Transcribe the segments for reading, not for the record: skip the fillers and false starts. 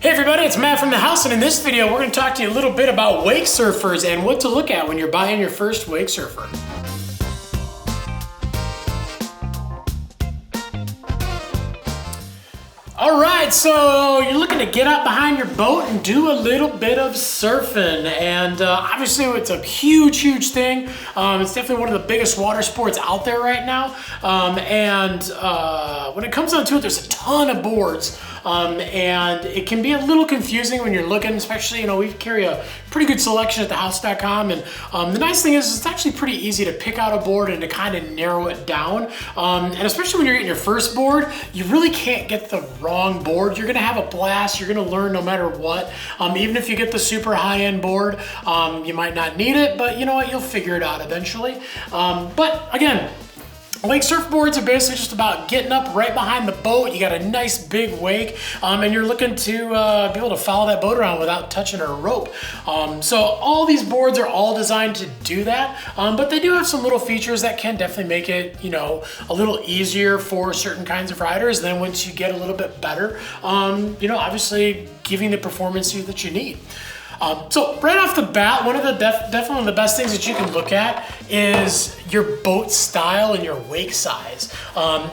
Hey everybody, it's Matt from the house, and in this video we're going to talk to you a little bit about wake surfers and what to look at when you're buying your first wake surfer. Alright, so you're looking to get out behind your boat and do a little bit of surfing, and obviously it's a huge thing. It's definitely one of the biggest water sports out there right now, and when it comes down to it, there's a ton of boards. And it can be a little confusing when you're looking, especially, we carry a pretty good selection at thehouse.com, and the nice thing is it's actually pretty easy to pick out a board and to kind of narrow it down, and especially when you're getting your first board, you really can't get the wrong board. You're gonna have a blast, you're gonna learn no matter what. Even if you get the super high-end board, you might not need it, but you know what, you'll figure it out eventually. But again, wake surfboards are basically just about getting up right behind the boat. You got a nice big wake, and you're looking to be able to follow that boat around without touching a rope. So all these boards are all designed to do that, but they do have some little features that can definitely make it, a little easier for certain kinds of riders. Then once you get a little bit better, obviously giving the performance that you need. So right off the bat, one of the definitely one of the best things that you can look at is your boat style and your wake size.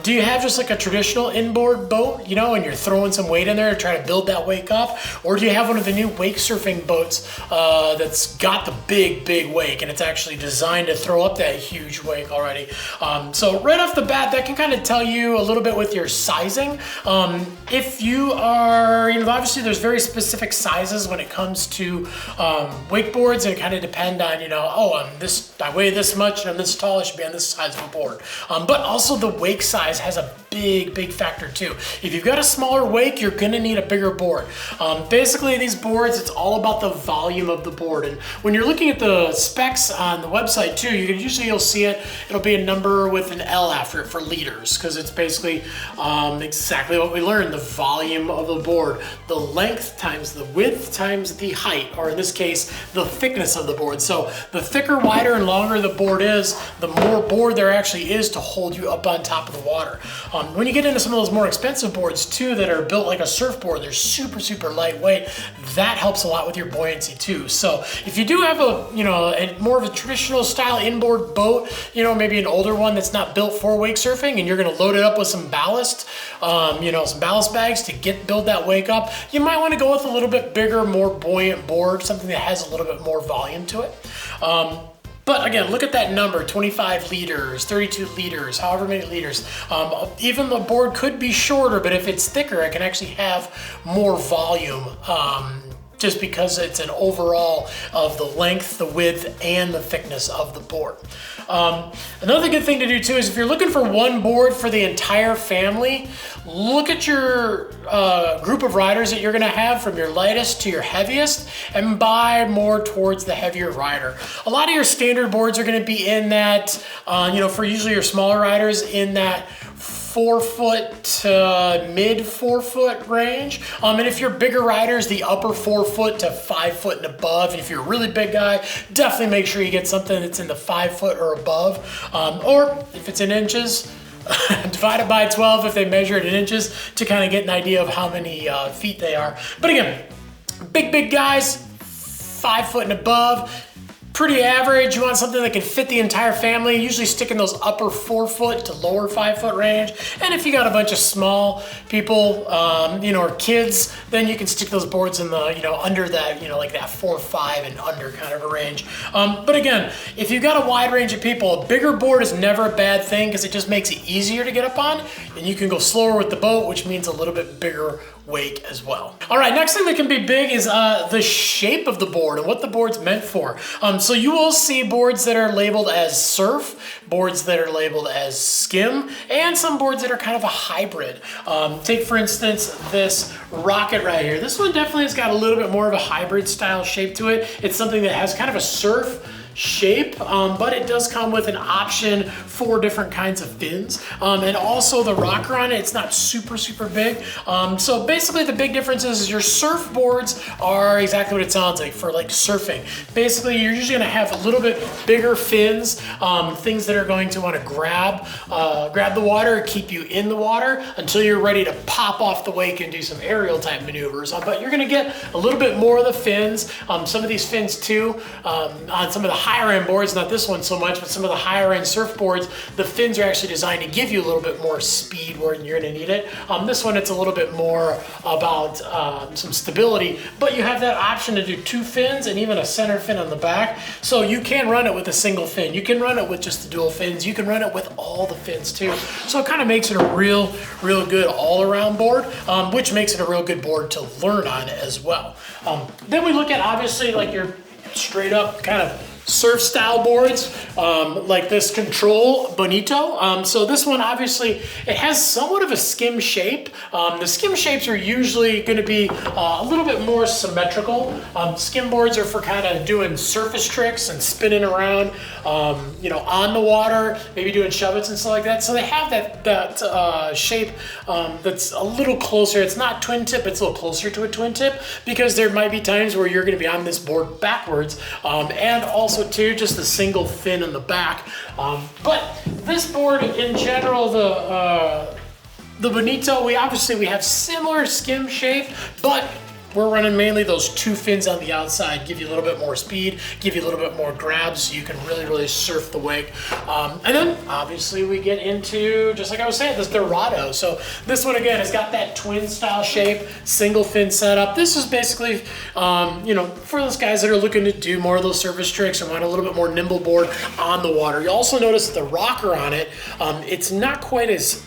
Do you have just like a traditional inboard boat, and you're throwing some weight in there to try to build that wake up? Or do you have one of the new wake surfing boats that's got the big wake and it's actually designed to throw up that huge wake already? So right off the bat, that can kind of tell you a little bit with your sizing. If you are, obviously there's very specific sizes when it comes to wakeboards, and it kind of depend on, I weigh this much and I'm this tall, I should be on this size of a board. But also the wake size has a big factor too. If you've got a smaller wake, you're gonna need a bigger board. Basically these boards, it's all about the volume of the board. And when you're looking at the specs on the website too, you'll see it. It'll be a number with an L after it for liters, because it's basically exactly what we learned, the volume of the board, the length times the width times the height, or in this case, the thickness of the board. So the thicker, wider, and longer the board is, the more board there actually is to hold you up on top of the water. When you get into some of those more expensive boards too that are built like a surfboard, they're super lightweight. That helps a lot with your buoyancy too. So if you do have a more of a traditional style inboard boat, maybe an older one that's not built for wake surfing, and you're gonna load it up with some ballast, some ballast bags to build that wake up, you might want to go with a little bit bigger, more buoyant board, something that has a little bit more volume to it. But again, look at that number, 25 liters, 32 liters, however many liters. Even the board could be shorter, but if it's thicker, it can actually have more volume, just because it's an overall of the length, the width, and the thickness of the board. Another good thing to do too is if you're looking for one board for the entire family, look at your group of riders that you're gonna have from your lightest to your heaviest, and buy more towards the heavier rider. A lot of your standard boards are gonna be in that, for usually your smaller riders, in that 4 foot to mid 4 foot range. And if you're bigger riders, the upper 4 foot to 5 foot and above. And if you're a really big guy, definitely make sure you get something that's in the 5 foot or above. Or if it's in inches, divide it by 12 if they measure it in inches to kind of get an idea of how many feet they are. But again, big guys, 5 foot and above. Pretty average. You want something that can fit the entire family. Usually stick in those upper 4 foot to lower 5 foot range. And if you got a bunch of small people, or kids, then you can stick those boards in the, under that, like that 4-5 and under kind of a range. But again, if you've got a wide range of people, a bigger board is never a bad thing, because it just makes it easier to get up on, and you can go slower with the boat, which means a little bit bigger wake as well. All right, next thing that can be big is the shape of the board and what the board's meant for. So you will see boards that are labeled as surf, boards that are labeled as skim, and some boards that are kind of a hybrid. Take for instance this Rocket right here. This one definitely has got a little bit more of a hybrid style shape to it. It's something that has kind of a surf shape, but it does come with an option for different kinds of fins. And also the rocker on it, it's not super big. So basically the big difference is your surfboards are exactly what it sounds like for like surfing. Basically, you're usually gonna have a little bit bigger fins, things that are going to want to grab the water, keep you in the water until you're ready to pop off the wake and do some aerial type maneuvers. But you're gonna get a little bit more of the fins. Some of these fins too, on some of the higher end boards, not this one so much, but some of the higher end surfboards, the fins are actually designed to give you a little bit more speed where you're gonna need it. This one, it's a little bit more about some stability, but you have that option to do 2 fins and even a center fin on the back. So you can run it with a single fin. You can run it with just the dual fins. You can run it with all the fins too. So it kind of makes it a real good all-around board, which makes it a real good board to learn on as well. Then we look at obviously like your straight up kind of surf style boards, like this Control Bonito. So this one, obviously, it has somewhat of a skim shape. The skim shapes are usually going to be a little bit more symmetrical. Skim boards are for kind of doing surface tricks and spinning around, you know, on the water, maybe doing shove-its and stuff like that. So they have that shape that's a little closer. It's not twin tip, it's a little closer to a twin tip because there might be times where you're going to be on this board backwards, and also too just a single fin in the back. But this board in general, the Bonito, we have similar skim shape, but we're running mainly those 2 fins on the outside, give you a little bit more speed, give you a little bit more grab so you can really surf the wake. And then obviously we get into, just like I was saying, this Dorado. So this one again has got that twin style shape, single fin setup. This is basically, you know, for those guys that are looking to do more of those surface tricks and want a little bit more nimble board on the water. You also notice the rocker on it, it's not quite as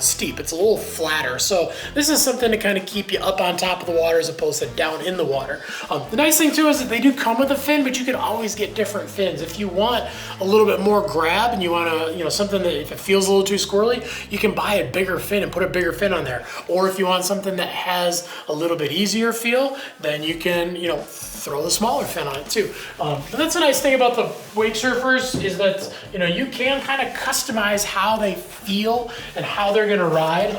steep. It's a little flatter. So this is something to kind of keep you up on top of the water as opposed to down in the water. The nice thing too is that they do come with a fin, but you can always get different fins. If you want a little bit more grab and you want to, you know, something that if it feels a little too squirrely, you can buy a bigger fin and put a bigger fin on there. Or if you want something that has a little bit easier feel, then you can, you know, throw the smaller fin on it too. But that's the nice thing about the wake surfers is that, you know, you can kind of customize how they feel and how they're going to ride,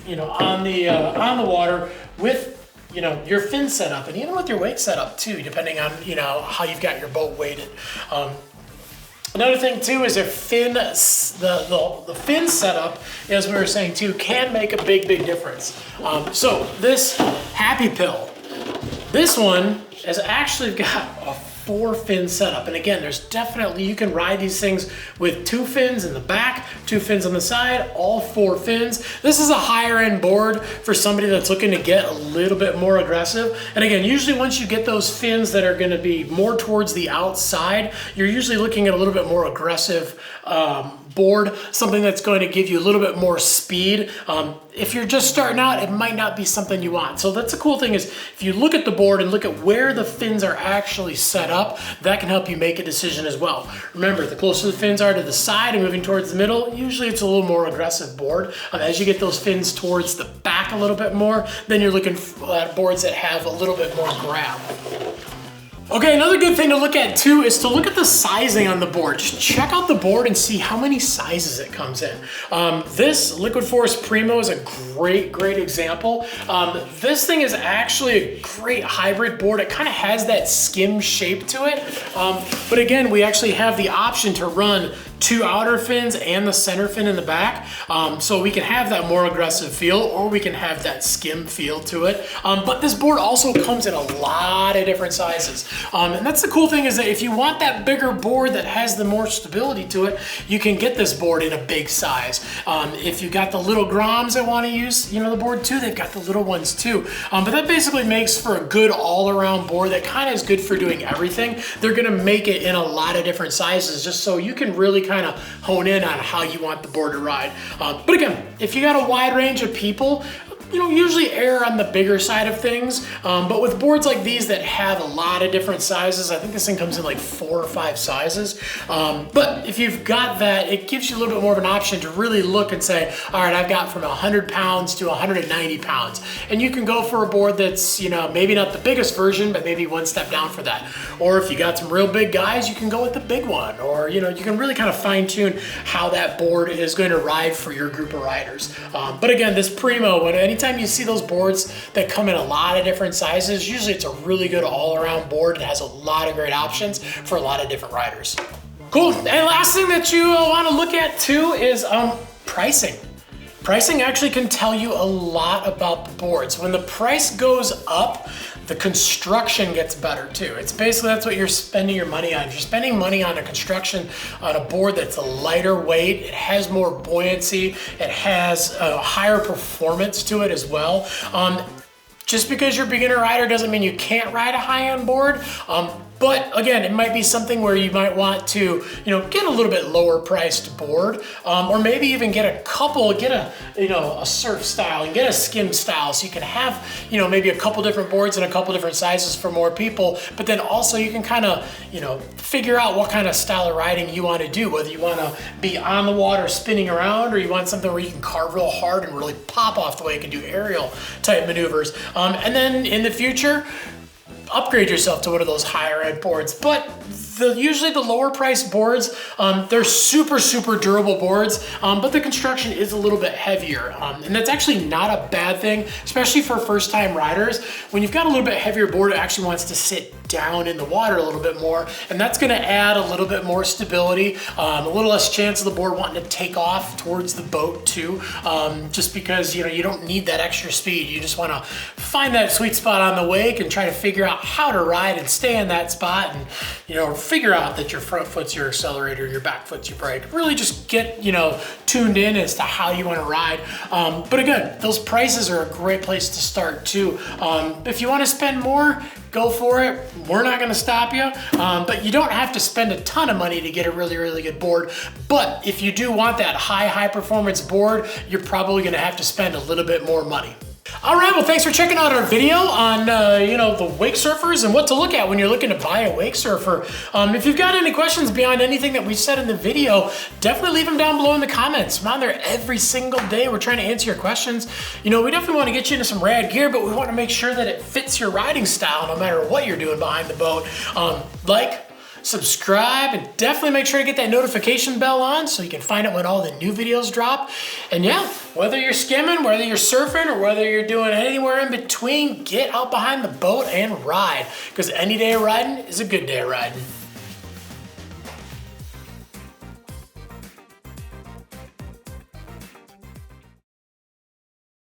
you know, on the water with, you know, your fin setup and even with your wake setup too, depending on, you know, how you've got your boat weighted. Another thing too is the fin setup, as we were saying too, can make a big difference. So this Happy Pill, this one has actually got a 4 fin setup. And again, there's definitely, you can ride these things with 2 fins in the back, 2 fins on the side, all 4 fins. This is a higher end board for somebody that's looking to get a little bit more aggressive. And again, usually once you get those fins that are going to be more towards the outside, you're usually looking at a little bit more aggressive board, something that's going to give you a little bit more speed. If you're just starting out, it might not be something you want. So that's the cool thing is if you look at the board and look at where the fins are actually set up, that can help you make a decision as well. Remember, the closer the fins are to the side and moving towards the middle, usually it's a little more aggressive board. As you get those fins towards the back a little bit more, then you're looking at boards that have a little bit more grab. Okay, another good thing to look at too is to look at the sizing on the board. Just check out the board and see how many sizes it comes in. This Liquid Force Primo is a great example. This thing is actually a great hybrid board. It kind of has that skim shape to it. But again, we actually have the option to run 2 outer fins and the center fin in the back. So we can have that more aggressive feel or we can have that skim feel to it. But this board also comes in a lot of different sizes. And that's the cool thing is that if you want that bigger board that has the more stability to it, you can get this board in a big size. If you got the little Groms that want to use, you know, the board too, they've got the little ones too. But that basically makes for a good all-around board that kind of is good for doing everything. They're gonna make it in a lot of different sizes just so you can really kind of hone in on how you want the board to ride. But again, if you got a wide range of people, usually err on the bigger side of things. But with boards like these that have a lot of different sizes, I think this thing comes in like 4 or 5 sizes. But if you've got that, it gives you a little bit more of an option to really look and say, all right, I've got from 100 pounds to 190 pounds. And you can go for a board that's, maybe not the biggest version, but maybe one step down for that. Or if you got some real big guys, you can go with the big one. Or, you can really kind of fine tune how that board is going to ride for your group of riders. But again, this Primo, anytime you see those boards that come in a lot of different sizes, usually it's a really good all-around board. It has a lot of great options for a lot of different riders. Cool, and last thing that you want to look at too is pricing. Pricing actually can tell you a lot about the boards. When the price goes up, the construction gets better too. It's basically, that's what you're spending your money on. If you're spending money on a construction, on a board that's a lighter weight, it has more buoyancy, it has a higher performance to it as well. Just because you're a beginner rider doesn't mean you can't ride a high-end board. But again, it might be something where you might want to, get a little bit lower priced board, or maybe even get a surf style and get a skim style, so you can have, maybe a couple different boards and a couple different sizes for more people. But then also you can kind of, figure out what kind of style of riding you want to do, whether you want to be on the water spinning around, or you want something where you can carve real hard and really pop off the wake and do aerial type maneuvers. And then in the future, upgrade yourself to one of those higher end boards. But usually the lower priced boards, they're super, super durable boards, but the construction is a little bit heavier. And that's actually not a bad thing, especially for first time riders. When you've got a little bit heavier board, it actually wants to sit down in the water a little bit more, and that's gonna add a little bit more stability, a little less chance of the board wanting to take off towards the boat too, just because you don't need that extra speed. You just wanna find that sweet spot on the wake and try to figure out how to ride and stay in that spot, and figure out that your front foot's your accelerator, your back foot's your brake. Really just get tuned in as to how you want to ride. But again, those prices are a great place to start too. If you want to spend more, go for it. We're not going to stop you, but you don't have to spend a ton of money to get a really, really good board. But if you do want that high performance board, you're probably going to have to spend a little bit more money. All right, well, thanks for checking out our video on, the wake surfers and what to look at when you're looking to buy a wake surfer. If you've got any questions beyond anything that we said in the video, definitely leave them down below in the comments. I'm on there every single day. We're trying to answer your questions. We definitely want to get you into some rad gear, but we want to make sure that it fits your riding style no matter what you're doing behind the boat. Subscribe, and definitely make sure to get that notification bell on so you can find out when all the new videos drop. And yeah, whether you're skimming, whether you're surfing, or whether you're doing anywhere in between, get out behind the boat and ride, because any day of riding is a good day of riding.